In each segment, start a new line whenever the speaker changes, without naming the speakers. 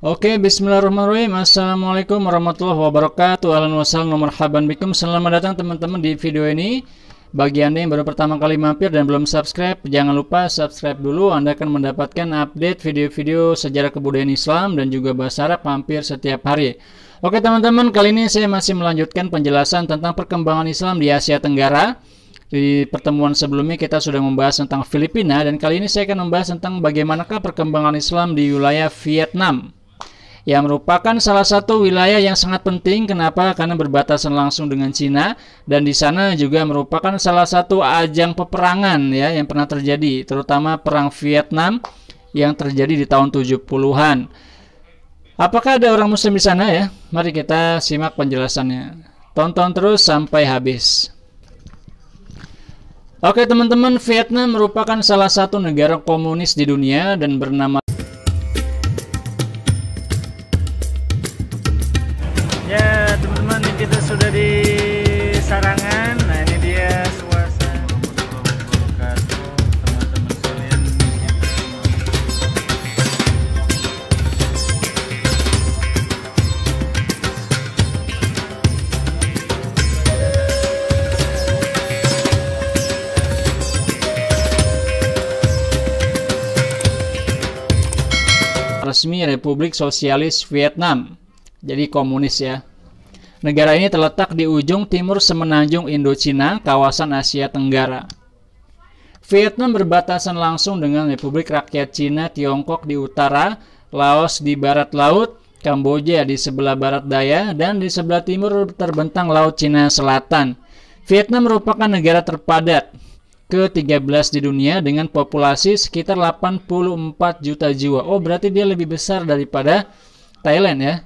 Oke, bismillahirrahmanirrahim. Assalamualaikum warahmatullahi wabarakatuh. Ahlan wa sahlan wa marhaban bikum. Selamat datang teman-teman di video ini. Bagi Anda yang baru pertama kali mampir dan belum subscribe, jangan lupa subscribe dulu. Anda akan mendapatkan update video-video sejarah kebudayaan Islam dan juga bahasa Arab hampir setiap hari. Oke teman-teman, kali ini saya masih melanjutkan penjelasan tentang perkembangan Islam di Asia Tenggara. Di pertemuan sebelumnya kita sudah membahas tentang Filipina, dan kali ini saya akan membahas tentang bagaimanakah perkembangan Islam di wilayah Vietnam, yang merupakan salah satu wilayah yang sangat penting. Kenapa? Karena berbatasan langsung dengan Cina, dan di sana juga merupakan salah satu ajang peperangan ya yang pernah terjadi, terutama perang Vietnam yang terjadi di tahun 70-an. Apakah ada orang muslim di sana ya? Mari kita simak penjelasannya. Tonton terus sampai habis. Oke teman-teman, Vietnam merupakan salah satu negara komunis di dunia dan bernama. Ya teman-teman, kita sudah di Sarangan. Nah ini dia suasana. Teman-teman sekalian, resmi Republik Sosialis Vietnam, jadi komunis ya. Negara ini terletak di ujung timur semenanjung Indochina, kawasan Asia Tenggara. Vietnam berbatasan langsung dengan Republik Rakyat Cina Tiongkok di utara, Laos di barat laut, Kamboja di sebelah barat daya, dan di sebelah timur terbentang Laut Cina Selatan. Vietnam merupakan negara terpadat ke-13 di dunia dengan populasi sekitar 84 juta jiwa. Oh, berarti dia lebih besar daripada Thailand ya.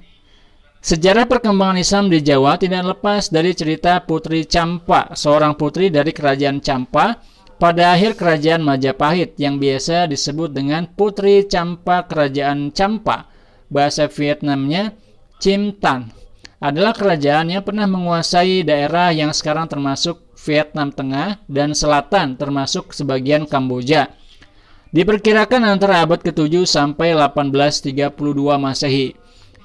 Sejarah perkembangan Islam di Jawa tidak lepas dari cerita Putri Champa, seorang putri dari kerajaan Champa pada akhir kerajaan Majapahit yang biasa disebut dengan Putri Champa Kerajaan Champa. Bahasa Vietnamnya Chim Tan. Adalah kerajaan yang pernah menguasai daerah yang sekarang termasuk Vietnam Tengah dan Selatan, termasuk sebagian Kamboja. Diperkirakan antara abad ke-7 sampai 1832 Masehi.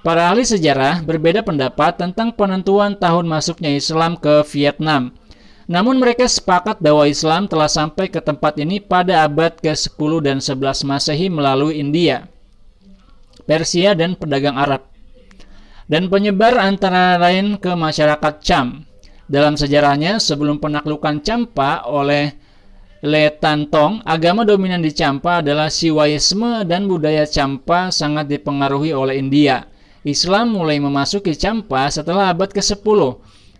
Para ahli sejarah berbeda pendapat tentang penentuan tahun masuknya Islam ke Vietnam. Namun mereka sepakat bahwa Islam telah sampai ke tempat ini pada abad ke-10 dan 11 Masehi melalui India, Persia, dan pedagang Arab, dan penyebar antara lain ke masyarakat Cham. Dalam sejarahnya, sebelum penaklukan Champa oleh Le Tan Tong, agama dominan di Champa adalah Siwaisme, dan budaya Champa sangat dipengaruhi oleh India. Islam mulai memasuki Champa setelah abad ke-10.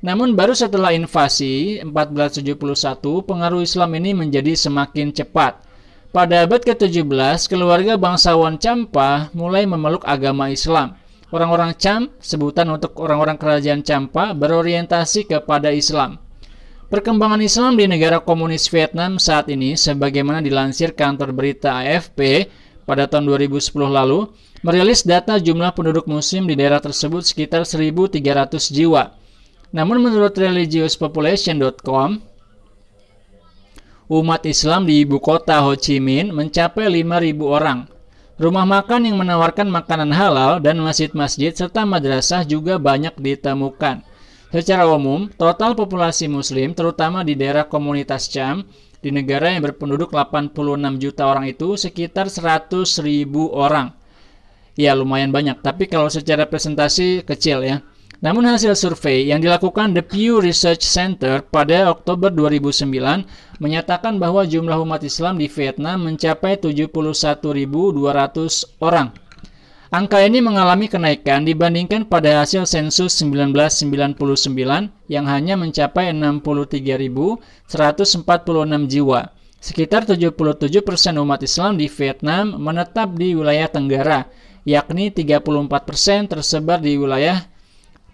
Namun baru setelah invasi 1471, pengaruh Islam ini menjadi semakin cepat. Pada abad ke-17, keluarga bangsawan Champa mulai memeluk agama Islam. Orang-orang Cham, sebutan untuk orang-orang kerajaan Champa, berorientasi kepada Islam. Perkembangan Islam di negara komunis Vietnam saat ini, sebagaimana dilansir kantor berita AFP pada tahun 2010 lalu, merilis data jumlah penduduk muslim di daerah tersebut sekitar 1.300 jiwa. Namun menurut religiouspopulation.com, umat Islam di ibu kota Ho Chi Minh mencapai 5.000 orang. Rumah makan yang menawarkan makanan halal dan masjid-masjid serta madrasah juga banyak ditemukan. Secara umum, total populasi muslim terutama di daerah komunitas Cham di negara yang berpenduduk 86 juta orang itu sekitar 100.000 orang. Ya lumayan banyak, tapi kalau secara presentasi kecil ya. Namun hasil survei yang dilakukan The Pew Research Center pada Oktober 2009 menyatakan bahwa jumlah umat Islam di Vietnam mencapai 71.200 orang. Angka ini mengalami kenaikan dibandingkan pada hasil sensus 1999 yang hanya mencapai 63.146 jiwa. Sekitar 77% umat Islam di Vietnam menetap di wilayah Tenggara, yakni 34% tersebar di wilayah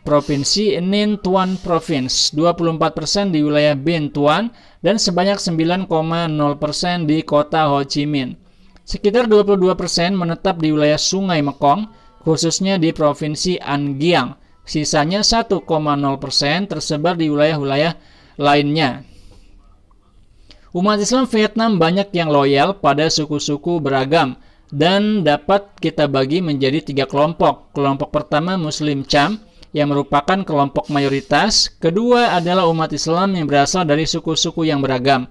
Provinsi Ninh Thuan Province, 24% di wilayah Binh Thuan, dan sebanyak 9,0% di kota Ho Chi Minh. Sekitar 22% menetap di wilayah Sungai Mekong, khususnya di Provinsi An Giang. Sisanya 1,0% tersebar di wilayah-wilayah lainnya. Umat Islam Vietnam banyak yang loyal pada suku-suku beragam. dan dapat kita bagi menjadi 3 kelompok. Kelompok pertama Muslim Cham yang merupakan kelompok mayoritas. Kedua adalah umat Islam yang berasal dari suku-suku yang beragam.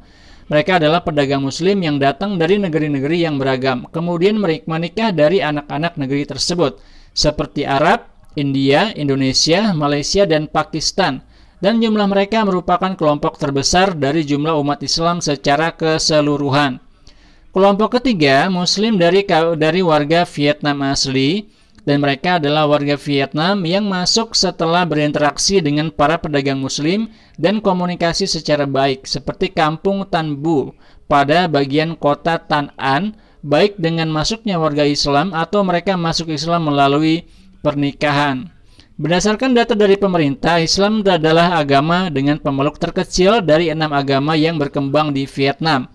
Mereka adalah pedagang Muslim yang datang dari negeri-negeri yang beragam. Kemudian mereka menikah dari anak-anak negeri tersebut, seperti Arab, India, Indonesia, Malaysia, dan Pakistan. Dan jumlah mereka merupakan kelompok terbesar dari jumlah umat Islam secara keseluruhan. Kelompok ketiga, Muslim dari warga Vietnam asli, dan mereka adalah warga Vietnam yang masuk setelah berinteraksi dengan para pedagang Muslim dan komunikasi secara baik, seperti kampung Tan Bu pada bagian kota Tan An, baik dengan masuknya warga Islam atau mereka masuk Islam melalui pernikahan. Berdasarkan data dari pemerintah, Islam adalah agama dengan pemeluk terkecil dari 6 agama yang berkembang di Vietnam.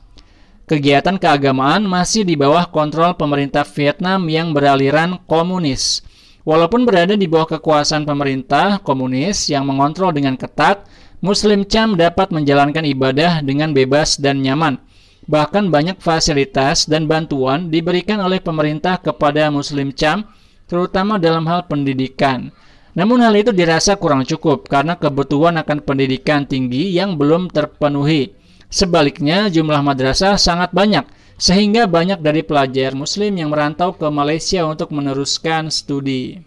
Kegiatan keagamaan masih di bawah kontrol pemerintah Vietnam yang beraliran komunis. Walaupun berada di bawah kekuasaan pemerintah komunis yang mengontrol dengan ketat, Muslim Cham dapat menjalankan ibadah dengan bebas dan nyaman. Bahkan banyak fasilitas dan bantuan diberikan oleh pemerintah kepada Muslim Cham, terutama dalam hal pendidikan. Namun hal itu dirasa kurang cukup karena kebutuhan akan pendidikan tinggi yang belum terpenuhi. Sebaliknya, jumlah madrasah sangat banyak, sehingga banyak dari pelajar Muslim yang merantau ke Malaysia untuk meneruskan studi.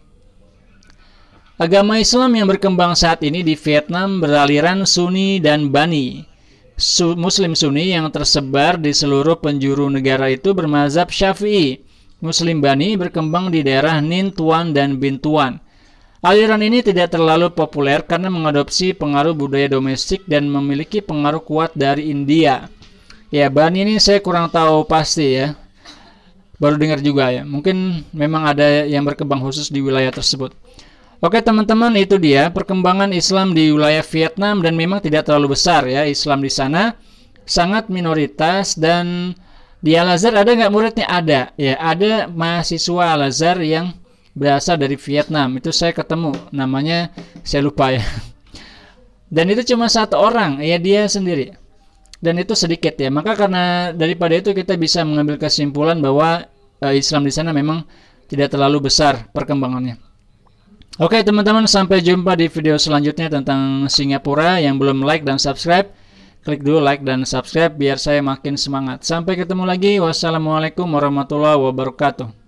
Agama Islam yang berkembang saat ini di Vietnam beraliran Sunni dan Bani. Muslim Sunni yang tersebar di seluruh penjuru negara itu bermazhab Syafi'i. Muslim Bani berkembang di daerah Ninh Thuan dan Binh Thuan. Aliran ini tidak terlalu populer karena mengadopsi pengaruh budaya domestik dan memiliki pengaruh kuat dari India. Ya, Bani ini saya kurang tahu pasti ya. Baru dengar juga ya. Mungkin memang ada yang berkembang khusus di wilayah tersebut. Oke teman-teman, itu dia perkembangan Islam di wilayah Vietnam dan memang tidak terlalu besar ya. Islam di sana sangat minoritas dan di Al-Azhar ada nggak muridnya? Ada. Ya, ada mahasiswa Al-Azhar yang berasal dari Vietnam. Itu saya ketemu, namanya saya lupa ya. Dan itu cuma 1 orang, ya dia sendiri. Dan itu sedikit ya. Maka karena daripada itu kita bisa mengambil kesimpulan bahwa Islam di sana memang tidak terlalu besar perkembangannya. Oke teman-teman, sampai jumpa di video selanjutnya tentang Singapura. Yang belum like dan subscribe, klik dulu like dan subscribe biar saya makin semangat. Sampai ketemu lagi. Wassalamualaikum warahmatullahi wabarakatuh.